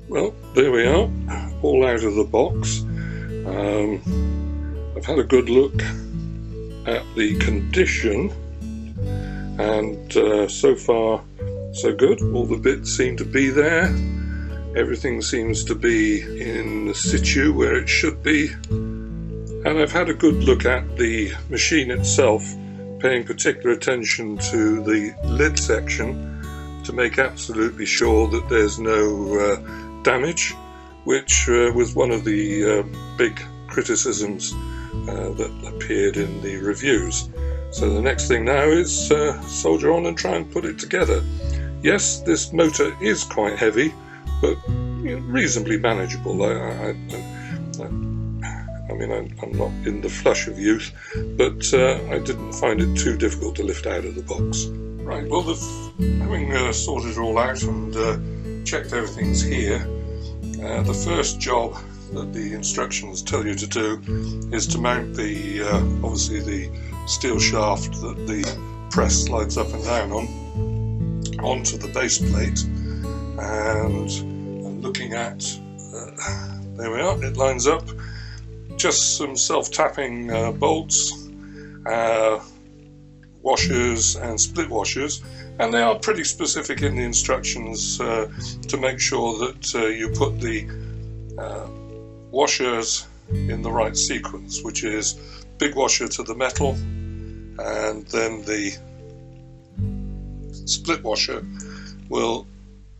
Well, there we are, all out of the box. I've had a good look at the condition, and so far so good. All the bits seem to be there. Everything seems to be in situ where it should be. And I've had a good look at the machine itself, paying particular attention to the lid section to make absolutely sure that there's no damage, which was one of the big criticisms that appeared in the reviews. So the next thing now is soldier on and try and put it together. Yes, this motor is quite heavy, but reasonably manageable. I'm not in the flush of youth, but I didn't find it too difficult to lift out of the box. Right, well, having sorted it all out and checked everything's here, the first job that the instructions tell you to do is to mount the obviously the steel shaft that the press slides up and down onto the base plate. And looking at there we are, it lines up. Just some self-tapping bolts, washers and split washers, and they are pretty specific in the instructions to make sure that you put the washers in the right sequence, which is big washer to the metal, and then the split washer will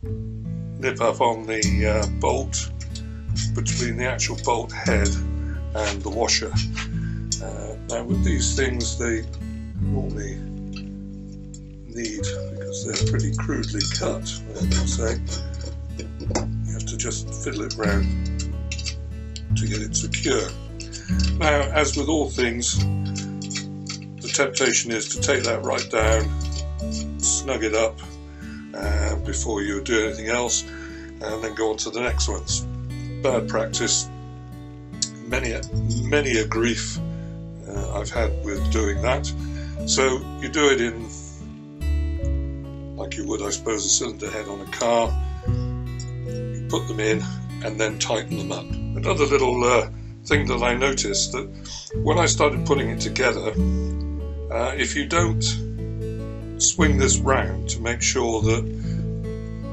nip up on the bolt between the actual bolt head and the washer. Now with these things, they normally need, because they're pretty crudely cut, I would say, you have to just fiddle it round to get it secure. Now, as with all things, the temptation is to take that right down, snug it up before you do anything else, and then go on to the next ones. Bad practice. Many a grief I've had with doing that. So you do it in, like you would, I suppose, a cylinder head on a car. You put them in and then tighten them up. Another little thing that I noticed, that when I started putting it together, if you don't swing this round to make sure that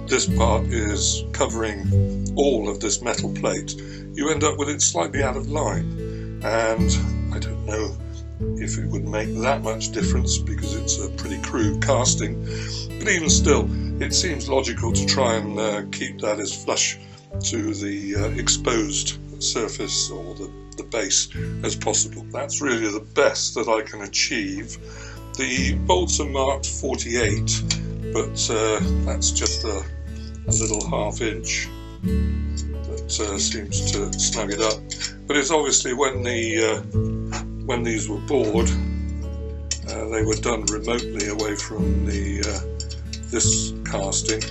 this part is covering all of this metal plate, you end up with it slightly out of line, and I don't know if it would make that much difference because it's a pretty crude casting, but even still it seems logical to try and keep that as flush to the exposed surface or the base as possible. That's really the best that I can achieve. The bolts are marked 48, but that's just a little half-inch that seems to snug it up. But it's obviously when these were bored, they were done remotely away from this casting,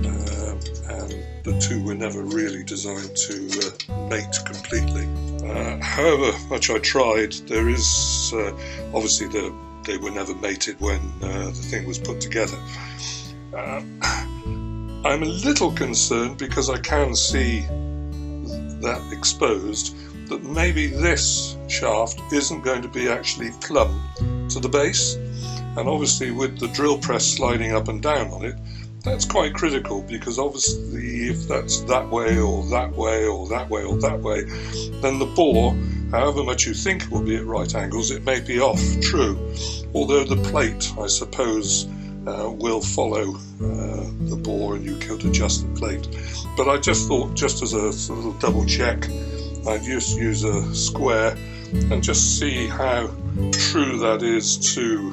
and the two were never really designed to mate completely. However much I tried, there is obviously they were never mated when the thing was put together. I'm a little concerned, because I can see that exposed, that maybe this shaft isn't going to be actually plumb to the base, and obviously with the drill press sliding up and down on it, that's quite critical, because obviously if that's that way or that way or that way or that way, then the bore, however much you think it will be at right angles, it may be off, true, although the plate, I suppose, will follow the bore, and you could adjust the plate. But I just thought, just as a little double check, I'd just use a square and just see how true that is to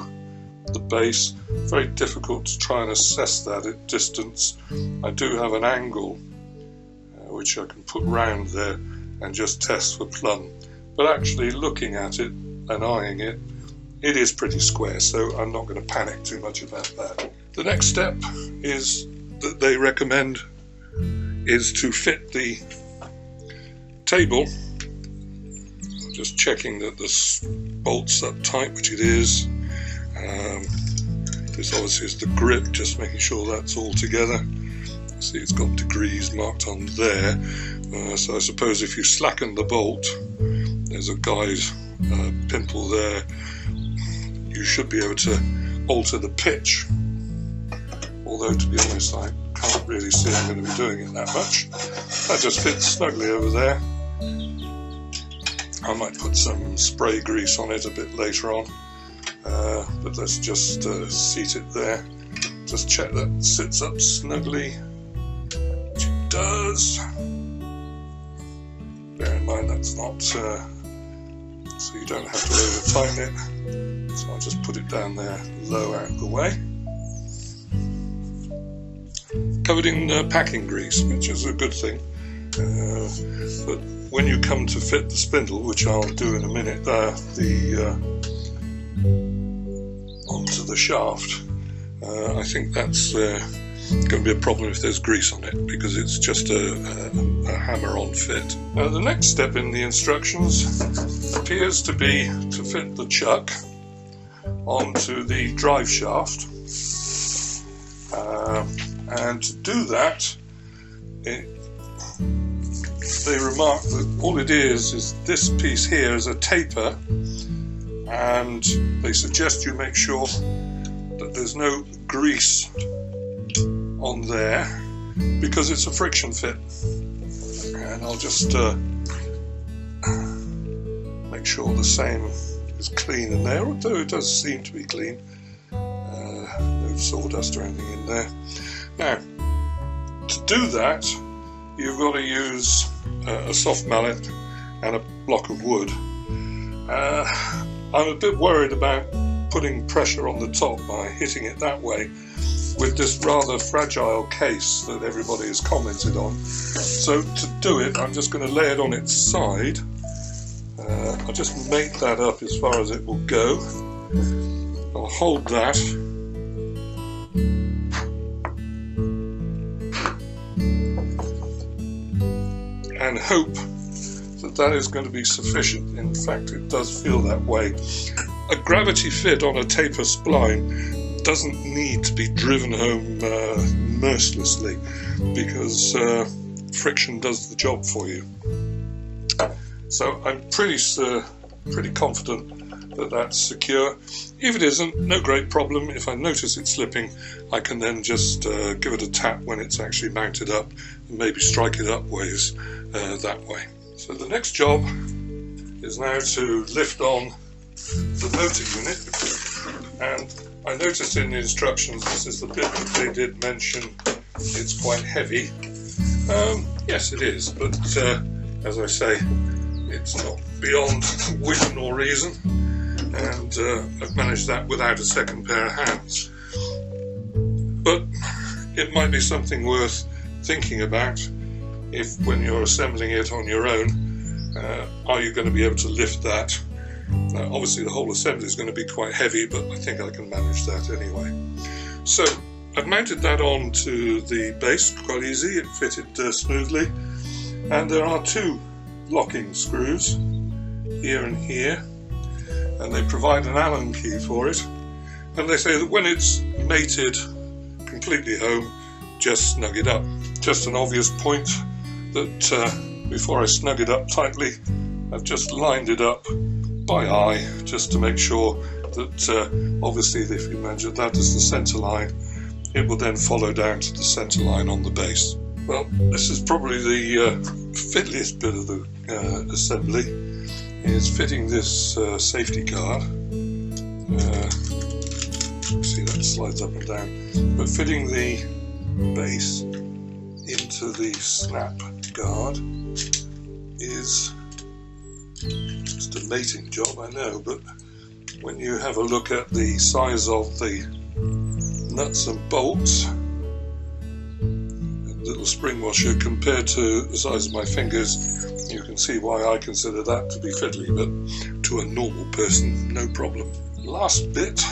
the base. Very difficult to try and assess that at distance. I do have an angle which I can put round there and just test for plumb, but actually looking at it and eyeing it, it is pretty square, so I'm not going to panic too much about that. The next step is that they recommend is to fit the table. Just checking that this bolt's up tight, which it is. This obviously is the grip, just making sure that's all together. See, it's got degrees marked on there, so I suppose if you slacken the bolt, there's a guide pimple there, you should be able to alter the pitch, although to be honest I can't really see I'm going to be doing it that much. That just fits snugly over there. I might put some spray grease on it a bit later on, but let's just seat it there. Just check that it sits up snugly, which it does. Bear in mind that's not, so you don't have to over tighten it. So I'll just put it down there low out of the way. Covered in packing grease, which is a good thing. But when you come to fit the spindle, which I'll do in a minute, onto the shaft, I think that's going to be a problem if there's grease on it, because it's just a hammer-on fit. The next step in the instructions appears to be to fit the chuck onto the drive shaft, and to do that, they remark that all it is this piece here is a taper, and they suggest you make sure that there's no grease on there because it's a friction fit. And I'll just make sure the same is clean in there, although it does seem to be clean. No sawdust or anything in there. Now, to do that, you've got to use a soft mallet and a block of wood. I'm a bit worried about putting pressure on the top by hitting it that way with this rather fragile case that everybody has commented on. So to do it, I'm just going to lay it on its side. I'll just make that up as far as it will go. I'll hold that. And hope that that is going to be sufficient. In fact, it does feel that way. A gravity fit on a taper spline doesn't need to be driven home mercilessly, because friction does the job for you. So I'm pretty confident that that's secure. If it isn't, no great problem. If I notice it slipping, I can then just give it a tap when it's actually mounted up, and maybe strike it upwards that way. So the next job is now to lift on the motor unit, and I noticed in the instructions this is the bit that they did mention it's quite heavy. Yes, it is, but as I say, it's not beyond wit or reason, and I've managed that without a second pair of hands. But it might be something worth thinking about if, when you're assembling it on your own, are you going to be able to lift that? Obviously the whole assembly is going to be quite heavy, but I think I can manage that anyway. So I've mounted that onto the base quite easy. It fitted smoothly, and there are two locking screws here and here, and they provide an Allen key for it, and they say that when it's mated completely home, just snug it up. Just an obvious point that before I snug it up tightly, I've just lined it up by eye, just to make sure that obviously if you measure that as the centre line, it will then follow down to the centre line on the base. Well, this is probably the fiddliest bit of the assembly, is fitting this safety guard. See, that slides up and down, but fitting the base into the snap guard is just a mating job, I know, but when you have a look at the size of the nuts and bolts, and little spring washer compared to the size of my fingers, you can see why I consider that to be fiddly, but to a normal person, no problem. Last bit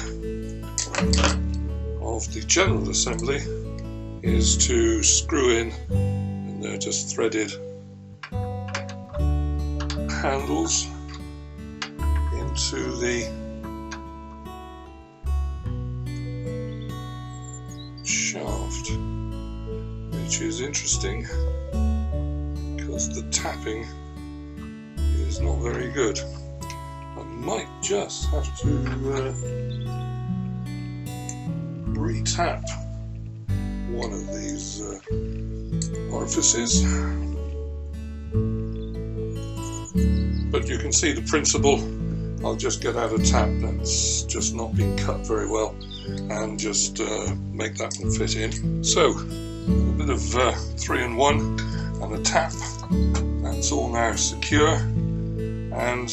of the general assembly is to screw in, and they're just threaded handles into the shaft, which which is interesting because the tapping is not very good. I might just have to re-tap one of these orifices, but you can see the principle. I'll just get out a tap that's just not been cut very well and just make that one fit in. So a bit of 3-in-1 and a tap. That's all now secure, and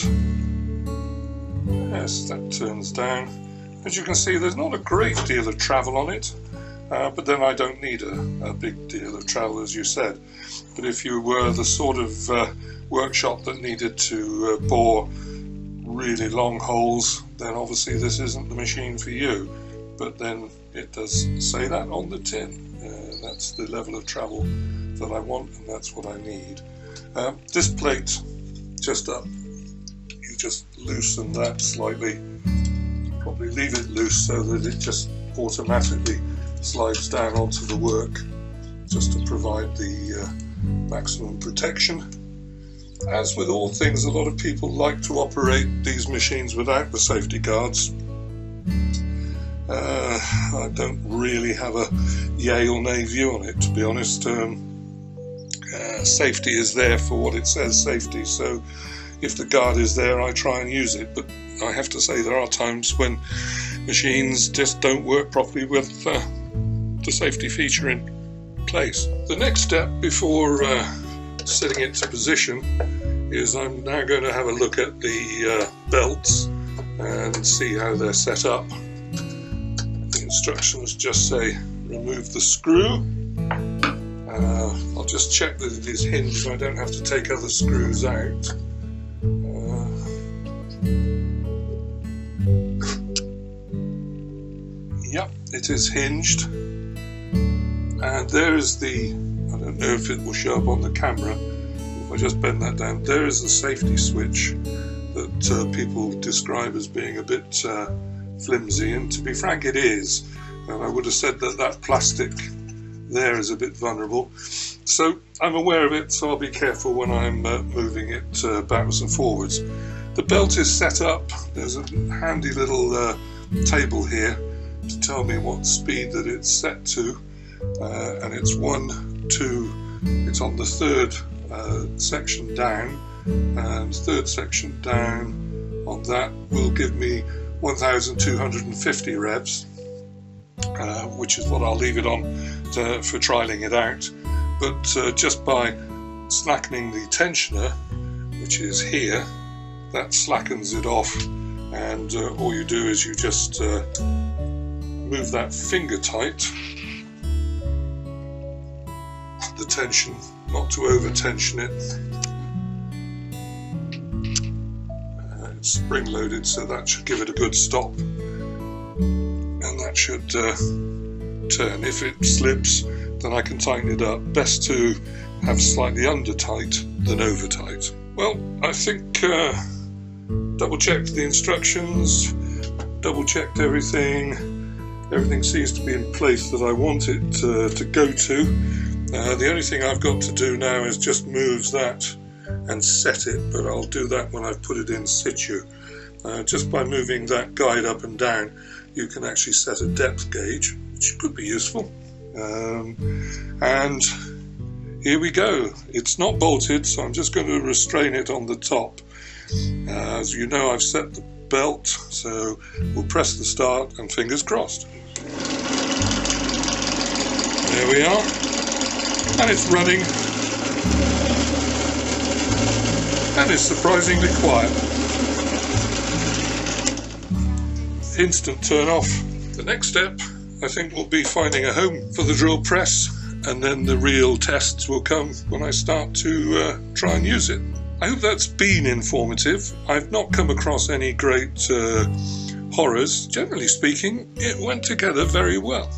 yes, that turns down. As you can see, there's not a great deal of travel on it, but then I don't need a big deal of travel, as you said. But if you were the sort of workshop that needed to bore really long holes, then obviously this isn't the machine for you. But then it does say that on the tin. That's the level of travel that I want, and that's what I need. This plate, just up, you just loosen that slightly. Probably leave it loose so that it just automatically slides down onto the work, just to provide the maximum protection. As with all things, a lot of people like to operate these machines without the safety guards. I don't really have a yay or nay view on it, to be honest. Safety is there for what it says safety, so if the guard is there, I try and use it. But I have to say, there are times when machines just don't work properly with the safety feature in place. The next step before setting it to position is I'm now going to have a look at the belts and see how they're set up. The instructions just say remove the screw. I'll just check that it is hinged. I don't have to take other screws out. Yep, it is hinged. And there is the, I don't know if it will show up on the camera, if I just bend that down, there is the safety switch that people describe as being a bit flimsy, and to be frank, it is. And I would have said that that plastic there is a bit vulnerable. So I'm aware of it, so I'll be careful when I'm moving it backwards and forwards. The belt is set up. There's a handy little table here to tell me what speed that it's set to, and it's it's on the third section down, and third section down on that will give me 1,250 revs, which is what I'll leave it on for trialing it out. But just by slackening the tensioner, which is here, that slackens it off, and all you do is you just move that finger tight, the tension, not to over tension it. It's spring loaded, so that should give it a good stop, and that should turn. If it slips, then I can tighten it up. Best to have slightly under tight than over tight. Well, I think double checked the instructions, double checked everything. Everything seems to be in place that I want it to go to. The only thing I've got to do now is just move that and set it, but I'll do that when I've put it in situ. Just by moving that guide up and down, you can actually set a depth gauge, which could be useful. And here we go. It's not bolted, so I'm just going to restrain it on the top. As you know, I've set the belt, so we'll press the start and fingers crossed. There we are, and it's running, and it's surprisingly quiet. Instant turn off. The next step, I think, will be finding a home for the drill press, and then the real tests will come when I start to try and use it. I hope that's been informative. I've not come across any great horrors. Generally speaking, it went together very well.